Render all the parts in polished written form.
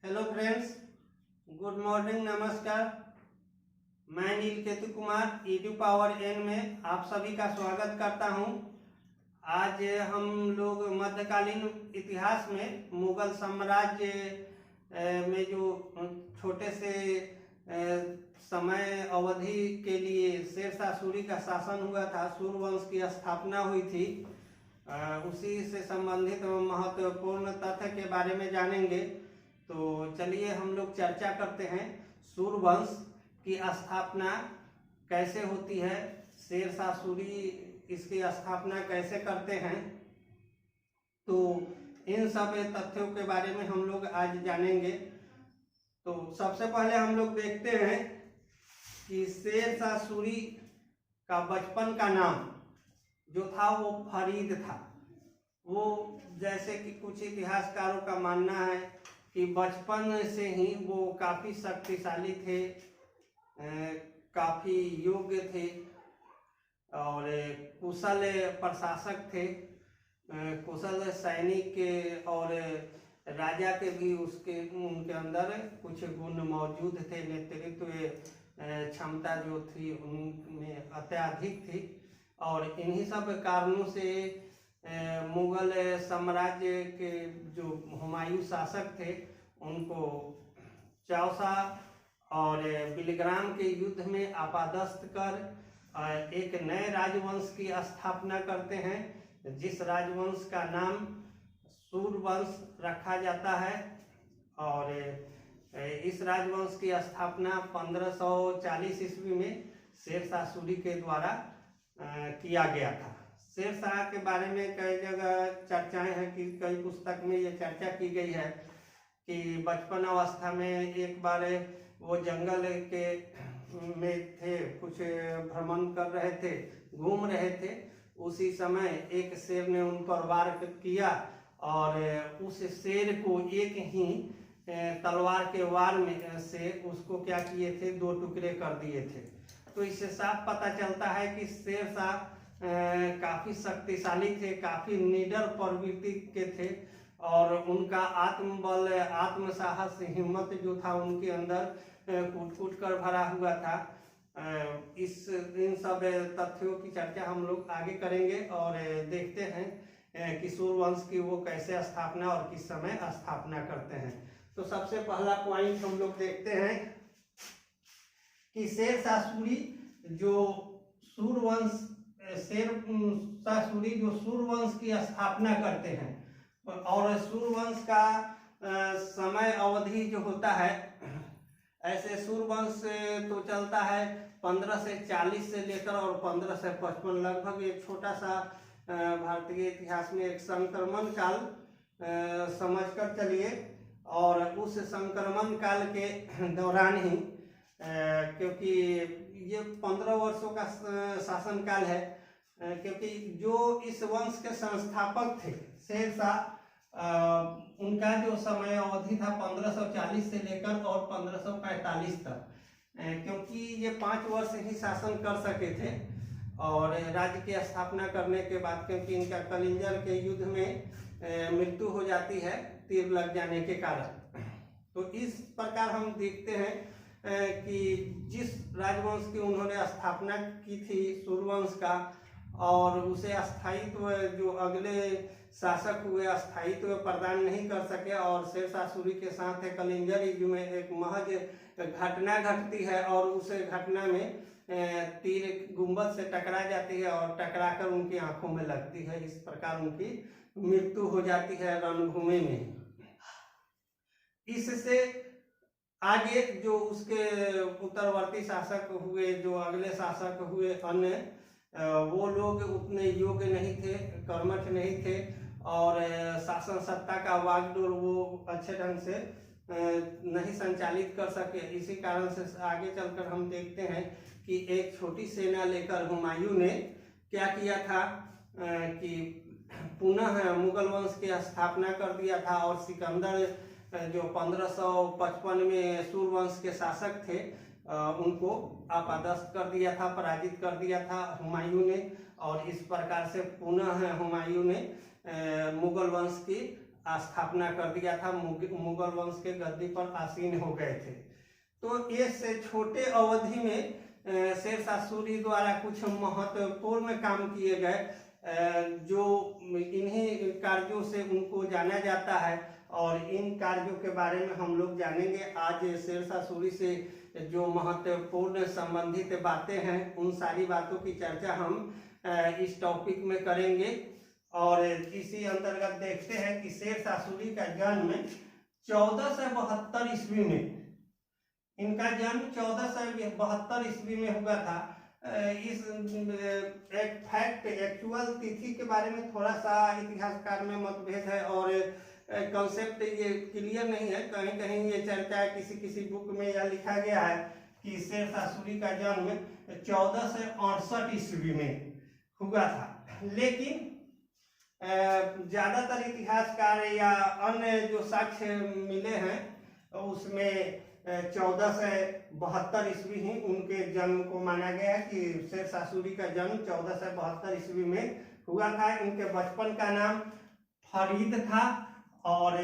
Hello friends, good morning, नमस्कार। मैं नीलकेतु Kumar Edu power N में आप सभी का स्वागत करता हूं। आज हम लोग मध्यकालीन इतिहास में मुगल साम्राज्य में जो छोटे से समय अवधि के लिए शेरशाह सूरी का शासन हुआ था, सूर्यवंश की स्थापना हुई थी, उसी से संबंधित महत्वपूर्ण तथ्य के बारे में जानेंगे। तो चलिए हम लोग चर्चा करते हैं सूर्यवंश की स्थापना कैसे होती है, शेरशाह सूरी इसकी स्थापना कैसे करते हैं। तो इन सब तथ्यों के बारे में हम लोग आज जानेंगे। तो सबसे पहले हम लोग देखते हैं कि शेरशाह सूरी का बचपन का नाम जो था वो फरीद था। वो जैसे कि कुछ इतिहासकारों का मानना है कि बचपन से ही वो काफ़ी शक्तिशाली थे, काफ़ी योग्य थे और कुशल प्रशासक थे, कुशल सैनिक और राजा के भी उनके अंदर कुछ गुण मौजूद थे। नेतृत्व क्षमता जो थी उनमें अत्याधिक थी और इन्हीं सब कारणों से मुगल साम्राज्य के जो हुमायूं शासक थे उनको चौसा और बिलग्राम के युद्ध में आपादस्त कर एक नए राजवंश की स्थापना करते हैं, जिस राजवंश का नाम सूर्यवंश रखा जाता है। और इस राजवंश की स्थापना 1540 ईस्वी में शेरशाह सूरी के द्वारा किया गया था। शेरशाह के बारे में कई जगह चर्चाएं हैं कि कई पुस्तक में ये चर्चा की गई है कि बचपन अवस्था में एक बार वो जंगल के में थे, कुछ भ्रमण कर रहे थे, घूम रहे थे। उसी समय एक शेर ने उन पर वार किया और उस शेर को एक ही तलवार के वार में से उसको क्या किए थे, 2 टुकड़े कर दिए थे। तो इससे साफ पता चलता है कि शेरशाह काफ़ी शक्तिशाली थे, काफ़ी निडर प्रवृत्ति के थे और उनका आत्मबल, आत्मसाहस, हिम्मत जो था उनके अंदर कूट कूट कर भरा हुआ था। इन सब तथ्यों की चर्चा हम लोग आगे करेंगे और देखते हैं कि सूर्यवंश की वो कैसे स्थापना और किस समय स्थापना करते हैं। तो सबसे पहला पॉइंट हम लोग देखते हैं कि शेरशाह सूरी जो शेरशाह सूरी जो सूर्यवंश की स्थापना करते हैं और सूर्यवंश का समय अवधि जो होता है, ऐसे सूर्यवंश तो चलता है 1540 से लेकर और 1555, लगभग एक छोटा सा भारतीय इतिहास में एक संक्रमण काल समझकर चलिए। और उस संक्रमण काल के दौरान ही क्योंकि ये 15 वर्षों का शासन काल है, क्योंकि जो इस वंश के संस्थापक थे शेरशाह, उनका जो समय अवधि था 1540 से लेकर और 1545 तक, क्योंकि ये 5 वर्ष ही शासन कर सके थे। और राज्य की स्थापना करने के बाद क्योंकि इनका कलिंजर के युद्ध में मृत्यु हो जाती है तीर लग जाने के कारण। तो इस प्रकार हम देखते हैं कि जिस राजवंश की उन्होंने स्थापना की थी सूर्यवंश का, और उसे स्थायित्व जो अगले शासक हुए स्थायित्व प्रदान नहीं कर सके और शेरशाह सूरी के साथ कलिंजर युद्ध में एक महज घटना घटती है और उस घटना में तीर गुंबद से टकरा जाती है और टकराकर उनकी आंखों में लगती है। इस प्रकार उनकी मृत्यु हो जाती है रणभूमि में। इससे आगे जो उसके उत्तरवर्ती शासक हुए, जो अगले शासक हुए अन्य, वो लोग उतने योग्य नहीं थे, कर्मठ नहीं थे और शासन सत्ता का वागडोर वो अच्छे ढंग से नहीं संचालित कर सके। इसी कारण से आगे चलकर हम देखते हैं कि एक छोटी सेना लेकर हुमायूं ने क्या किया था कि पुनः मुगल वंश की स्थापना कर दिया था और सिकंदर जो 1555 में सूर्यवंश के शासक थे उनको आपादस्त कर दिया था, पराजित कर दिया था हुमायूं ने। और इस प्रकार से पुनः हुमायूं ने मुगल वंश की स्थापना कर दिया था, मुगल वंश के गद्दी पर आसीन हो गए थे। तो इस छोटे अवधि में शेरशाह सूरी द्वारा कुछ महत्वपूर्ण काम किए गए जो इन्हीं कार्यों से उनको जाना जाता है, और इन कार्यों के बारे में हम लोग जानेंगे। आज शेरशाह सूरी से जो महत्वपूर्ण संबंधित बातें हैं उन सारी बातों की चर्चा हम इस टॉपिक में करेंगे। और इसी अंतर्गत देखते हैं कि शेरशाह सूरी का जन्म 1472 ईस्वी में, इनका जन्म 1472 ईस्वी में हुआ था। इस एक फैक्ट एक्चुअल तिथि के बारे में थोड़ा सा इतिहासकार में मतभेद है और कॉन्सेप्ट ये क्लियर नहीं है। कहीं कहीं ये चर्चा किसी किसी बुक में यह लिखा गया है कि शेरशाह सूरी का जन्म 1468 ईस्वी में हुआ था, लेकिन ज्यादातर इतिहासकार या अन्य जो साक्ष्य मिले हैं उसमें 1472 ईस्वी ही उनके जन्म को माना गया है कि शेरशाह सूरी का जन्म 1472 ईस्वी में हुआ था। इनके बचपन का नाम फरीद था और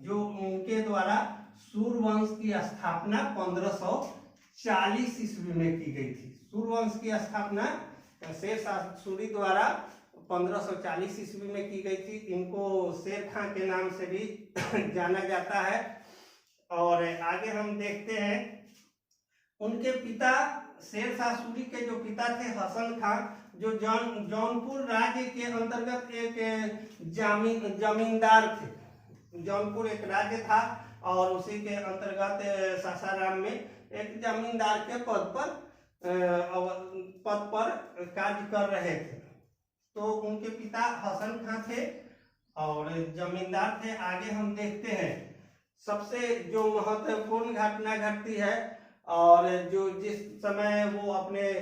जो उनके द्वारा सूरवंश की स्थापना 1540 ईस्वी में की गई थी। सूरवंश की स्थापना शेरशाह सूरी द्वारा 1540 ईस्वी में की गई थी। इनको शेर खां के नाम से भी जाना जाता है। और आगे हम देखते हैं उनके पिता शेरशाह सूरी के जो पिता थे हसन खां, जो जौनपुर राज्य के अंतर्गत एक जमींदार थे। जौनपुर एक राज्य था और उसी के अंतर्गत सासाराम में एक जमींदार के पद पर कार्य कर रहे थे। तो उनके पिता हसन खां थे और जमींदार थे। आगे हम देखते हैं सबसे जो महत्वपूर्ण घटना घटती है और जो जिस समय वो अपने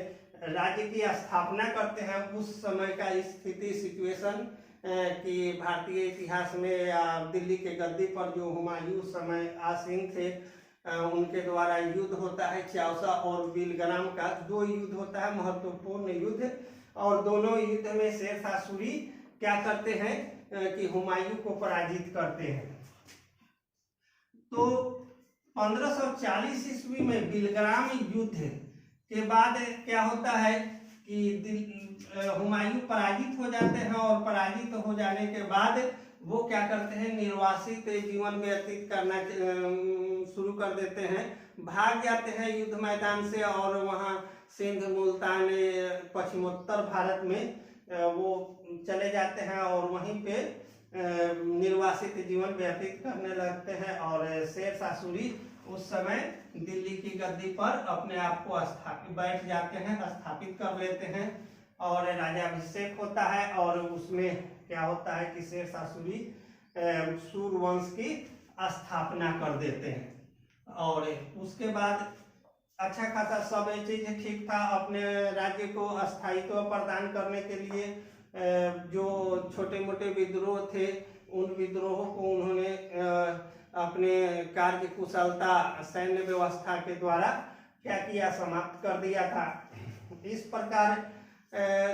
राज्य की स्थापना करते हैं उस समय का स्थिति सिचुएशन कि भारतीय इतिहास में या दिल्ली के गद्दी पर जो हुमायूं उस समय आसीन थे उनके द्वारा युद्ध होता है चाउसा और बिलग्राम का। 2 युद्ध होता है, महत्वपूर्ण युद्ध, और दोनों युद्ध में शेरशाह सूरी क्या करते हैं कि हुमायूं को पराजित करते हैं। तो 1540 ईस्वी में बिलग्राम युद्ध के बाद क्या होता है कि हुमायूं पराजित हो जाते हैं और पराजित हो जाने के बाद वो क्या करते हैं, निर्वासित जीवन व्यतीत करना शुरू कर देते हैं, भाग जाते हैं युद्ध मैदान से और वहाँ सिंध मुल्तान पश्चिमोत्तर भारत में वो चले जाते हैं और वहीं पे निर्वासित जीवन व्यतीत करने लगते हैं। और शेरशाह सूरी उस समय दिल्ली की गद्दी पर अपने आप को बैठ जाते हैं, स्थापित कर लेते हैं और राजाभिषेक होता है। और उसमें क्या होता है कि शेरशाह सूरी सूरवंश की स्थापना कर देते हैं। और उसके बाद अच्छा खासा सब चीज ठीक था। अपने राज्य को स्थायित्व प्रदान करने के लिए जो छोटे मोटे विद्रोह थे उन विद्रोहों को उन्होंने अपने कार्य कुशलता सैन्य व्यवस्था के द्वारा क्या किया, समाप्त कर दिया था। इस प्रकार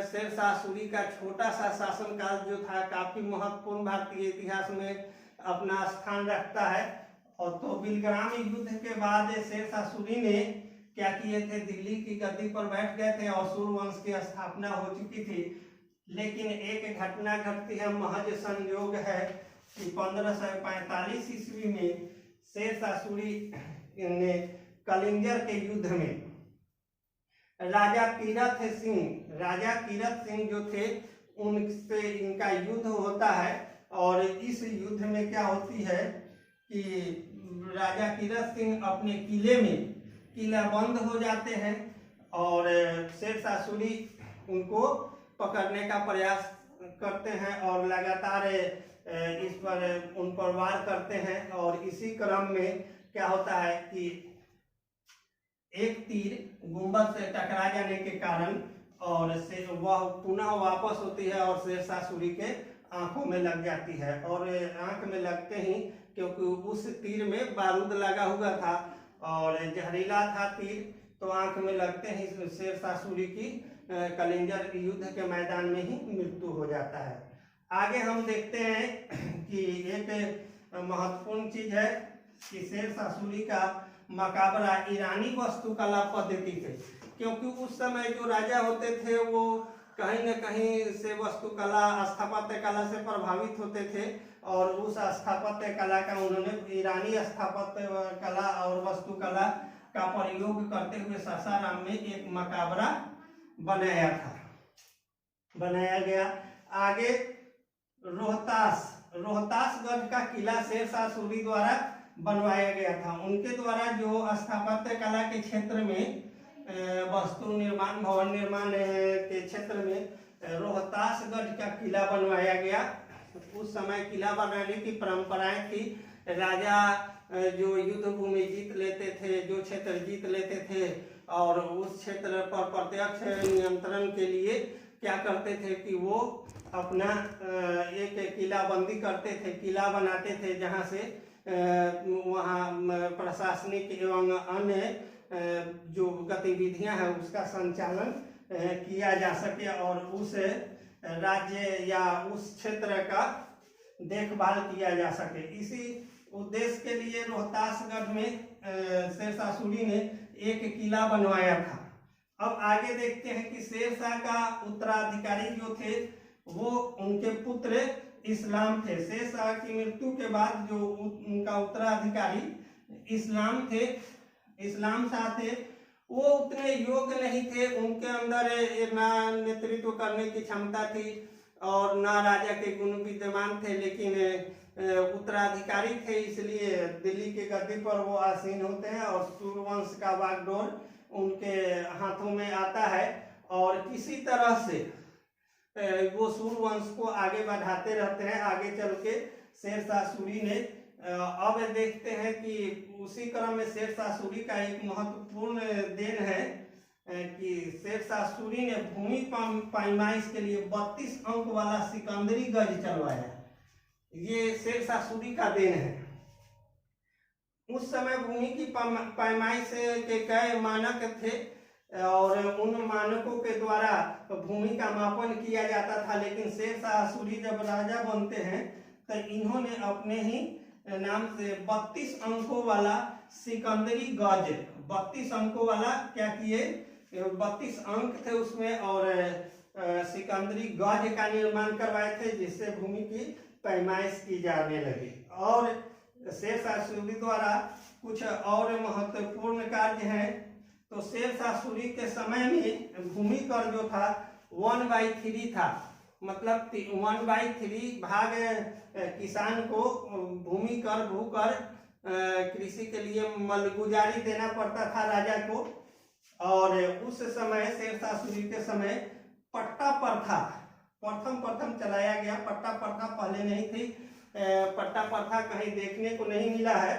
शेरशाह सूरी का छोटा सा शासनकाल जो था काफी महत्वपूर्ण भारतीय इतिहास में अपना स्थान रखता है। और तो बिलग्राम युद्ध के बाद शेरशाह सूरी ने क्या किए थे, दिल्ली की गद्दी पर बैठ गए थे और सूरवंश की स्थापना हो चुकी थी। लेकिन एक घटना घटती है, महज संयोग है कि 1545 ईस्वी में शेरशाह सूरी ने कलिंजर के युद्ध में राजा कीरत सिंह जो थे उनसे इनका युद्ध होता है। और इस युद्ध में क्या होती है कि राजा कीरत सिंह अपने किला बंद हो जाते हैं और शेरशाह सूरी उनको पकड़ने का प्रयास करते हैं और लगातार इस पर उन पर वार करते हैं। और इसी क्रम में क्या होता है कि एक तीर गुंबद से टकरा जाने के कारण और से वह पुनः वापस होती है और शेरशाह सूरी के आंखों में लग जाती है। और आंख में लगते ही, क्योंकि उस तीर में बारूद लगा हुआ था और जहरीला था तीर, तो आंख में लगते ही शेरशाह सूरी की कलिंजर युद्ध के मैदान में ही मृत्यु हो जाता है। आगे हम देखते हैं कि एक महत्वपूर्ण चीज है कि शेरशाह सूरी का मकाबरा ईरानी वास्तुकला पद्धति से, क्योंकि उस समय जो राजा होते थे वो कहीं न कहीं से वास्तुकला स्थापत्य कला से प्रभावित होते थे और उस स्थापत्य कला का उन्होंने ईरानी स्थापत्य कला और वास्तुकला का प्रयोग करते हुए सासाराम में एक मकाबरा बनाया गया। आगे रोहतासगढ़ का किला शेरशाह सूरी द्वारा बनवाया गया था। उनके द्वारा जो स्थापत्य कला के क्षेत्र में वस्तु निर्माण भवन निर्माण के क्षेत्र में रोहतासगढ़ का किला बनवाया गया। उस समय किला बनाने की परंपराएं थी। राजा जो युद्ध भूमि जीत लेते थे, जो क्षेत्र जीत लेते थे और उस क्षेत्र पर प्रत्यक्ष नियंत्रण के लिए क्या करते थे कि वो अपना एक किला बंदी करते थे, किला बनाते थे जहाँ से वहाँ प्रशासनिक एवं अन्य जो गतिविधियां हैं उसका संचालन किया जा सके और उस राज्य या उस क्षेत्र का देखभाल किया जा सके। इसी उद्देश्य के लिए रोहतासगढ़ में शेरशाह सूरी ने एक किला बनवाया था। अब आगे देखते हैं कि शेरशाह का उत्तराधिकारी जो थे वो उनके पुत्र इस्लाम थे। शेरशाह की मृत्यु के बाद जो उनका उत्तराधिकारी इस्लाम शाह थे वो उतने योग्य नहीं थे। उनके अंदर ना नेतृत्व करने की क्षमता थी और ना राजा के गुण विद्यमान थे, लेकिन उत्तराधिकारी थे, इसलिए दिल्ली के गद्दी पर वो आसीन होते हैं और सूर्यवंश का बागडोर उनके हाथों में आता है और किसी तरह से वो सूर्यवंश को आगे बढ़ाते रहते हैं। आगे चल के शेरशाह सूरी ने अब देखते हैं कि उसी क्रम में शेरशाह सूरी का एक महत्वपूर्ण देन है कि शेरशाह सूरी ने भूमि पैमाइश के लिए 32 अंक वाला सिकंदरी गज चलवाया। ये शेरशाह सूरी का देन है। उस समय भूमि की पैमाइश के कई मानक थे और उन मानकों के द्वारा भूमि का मापन किया जाता था, लेकिन शेरशाह सूरी जब राजा बनते हैं तो इन्होंने अपने ही नाम से 32 अंकों वाला सिकंदरी गज, 32 अंकों वाला क्या किए, 32 अंक थे उसमें और सिकंदरी गज का निर्माण करवाए थे जिससे भूमि की पैमाइश की जाने लगी। और शेरशाह सूरी द्वारा कुछ और महत्वपूर्ण कार्य हैं। तो शेरशाह सूरी के समय में भूमि कर जो था 1/3 था, मतलब 1/3 भाग किसान को भूमि कर भूकर कृषि के लिए मलगुजारी देना पड़ता था राजा को। और उस समय शेरशाह सूरी के समय पट्टा प्रथा प्रथम चलाया गया। पट्टा प्रथा पहले नहीं थी। पट्टा प्रथा कहीं देखने को नहीं मिला है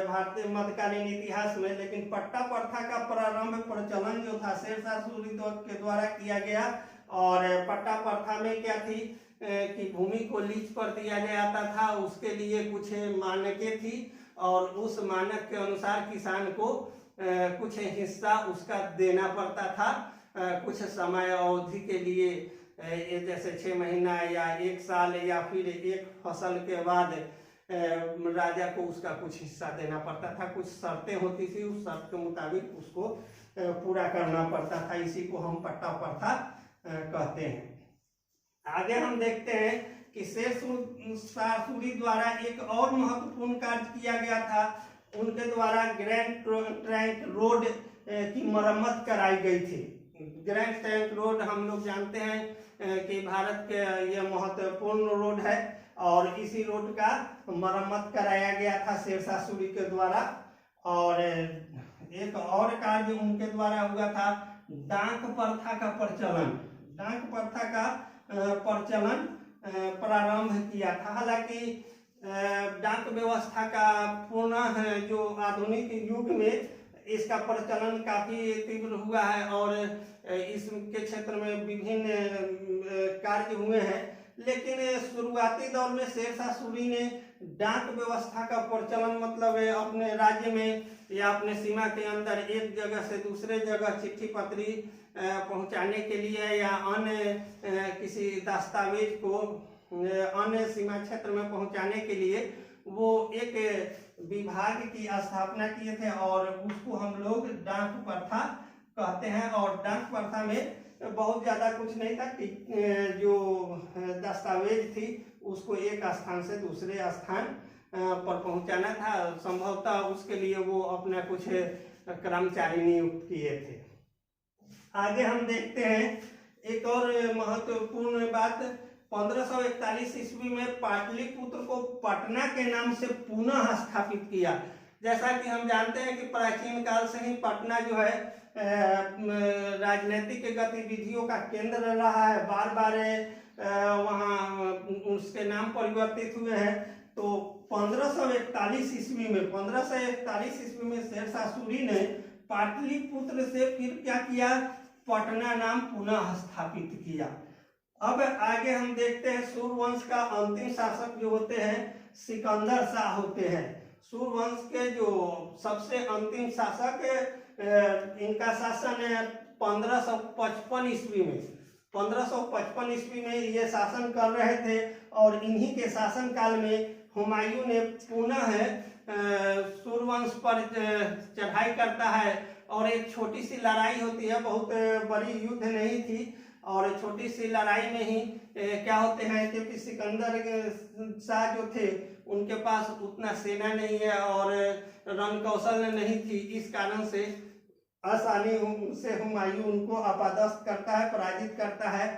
भारतीय मध्यकालीन इतिहास में, लेकिन पट्टा प्रथा का प्रारंभ प्रचलन जो था शेरशाह सूरी के द्वारा किया गया। और पट्टा प्रथा में क्या थी कि भूमि को लीज पर दिया जाता था, उसके लिए कुछ मानकें थी और उस मानक के अनुसार किसान को कुछ हिस्सा उसका देना पड़ता था कुछ समय अवधि के लिए, जैसे 6 महीना या 1 साल या फिर एक फसल के बाद राजा को उसका कुछ हिस्सा देना पड़ता था। कुछ शर्तें होती थी, उस शर्त के मुताबिक उसको पूरा करना पड़ता था। इसी को हम पट्टा प्रथा कहते हैं। आगे हम देखते हैं कि शेरशाह सूरी द्वारा एक और महत्वपूर्ण कार्य किया गया था। उनके द्वारा ग्रैंड ट्रंक रोड की मरम्मत कराई गई थी। ग्रैंड ट्रंक रोड हम लोग जानते हैं कि भारत के ये महत्वपूर्ण रोड है और इसी रोड का मरम्मत कराया गया था शेरशाह सूरी के द्वारा। और एक और कार्य उनके द्वारा हुआ था डाक प्रथा का प्रचलन। डाक प्रथा का प्रचलन प्रारंभ किया था। हालांकि डाक व्यवस्था का पुनः जो आधुनिक युग में इसका प्रचलन काफी तीव्र हुआ है और इसके क्षेत्र में विभिन्न कार्य हुए हैं, लेकिन शुरुआती दौर में शेरशाह सूरी ने डाक व्यवस्था का प्रचलन मतलब अपने राज्य में या अपने सीमा के अंदर एक जगह से दूसरे जगह चिट्ठी पत्री पहुंचाने के लिए या अन्य किसी दस्तावेज को अन्य सीमा क्षेत्र में पहुंचाने के लिए वो एक विभाग की स्थापना किए थे और उसको हम लोग डाक प्रथा कहते हैं। और डाक प्रथा में बहुत ज़्यादा कुछ नहीं था कि जो दस्तावेज थी उसको एक स्थान से दूसरे स्थान पर पहुंचाना था। संभवतः उसके लिए वो अपना कुछ कर्मचारी नियुक्त किए थे। आगे हम देखते हैं एक और महत्वपूर्ण बात। 1541 ईस्वी में पाटलिपुत्र को पटना के नाम से पुनः स्थापित किया। जैसा कि हम जानते हैं कि प्राचीन काल से ही पटना जो है राजनीतिक गतिविधियों का केंद्र रहा है। बार बार वहाँ उसके नाम परिवर्तित हुए हैं। तो 1541 ईस्वी में शेरशाह सूरी ने पाटलिपुत्र से फिर क्या किया, पटना नाम पुनः स्थापित किया। अब आगे हम देखते हैं सूर्यवंश का अंतिम शासक जो होते हैं सिकंदर शाह होते हैं। सूर्यवंश के जो सबसे अंतिम शासक इनका शासन है 1555 ईस्वी में। 1555 ईस्वी में ये शासन कर रहे थे और इन्हीं के शासन काल में हुमायूं ने पुनः सूर्यवंश पर चढ़ाई करता है और एक छोटी सी लड़ाई होती है, बहुत बड़ी युद्ध नहीं थी। और छोटी सी लड़ाई में ही क्या होते हैं कि सिकंदर शाह जो थे उनके पास उतना सेना नहीं है और रण कौशल नहीं थी। इस कारण से आसानी से हुमायूं उनको अपदस्थ करता है, पराजित करता है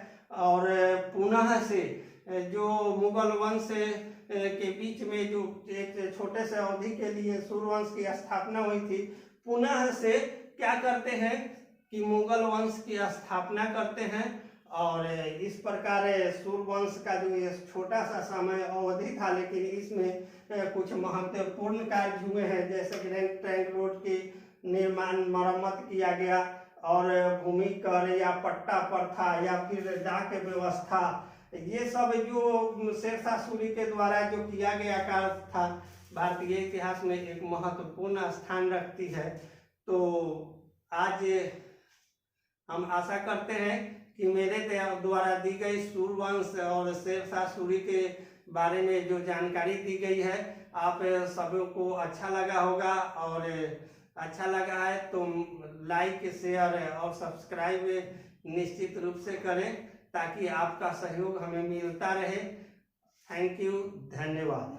और पुनः से जो मुगल वंश के बीच में जो एक छोटे से अवधि के लिए सूर्यवंश की स्थापना हुई थी, पुनः से क्या करते हैं कि मुगल वंश की स्थापना करते हैं। और इस प्रकार सूर्यवंश का जो ये छोटा सा समय अवधि था, लेकिन इसमें कुछ महत्वपूर्ण कार्य हुए हैं, जैसे ग्रैंड ट्रंक रोड की निर्माण मरम्मत किया गया और भूमि कर या पट्टा प्रथा या फिर डाक व्यवस्था, ये सब जो शेरशाह सूरी के द्वारा जो किया गया कार्य था भारतीय इतिहास में एक महत्वपूर्ण स्थान रखती है। तो आज हम आशा करते हैं कि मेरे द्वारा दी गई सूर्यवंश और शेरशाह सूरी के बारे में जो जानकारी दी गई है आप सभी को अच्छा लगा होगा। और अच्छा लगा है तो लाइक, शेयर और सब्सक्राइब निश्चित रूप से करें ताकि आपका सहयोग हमें मिलता रहे। थैंक यू, धन्यवाद।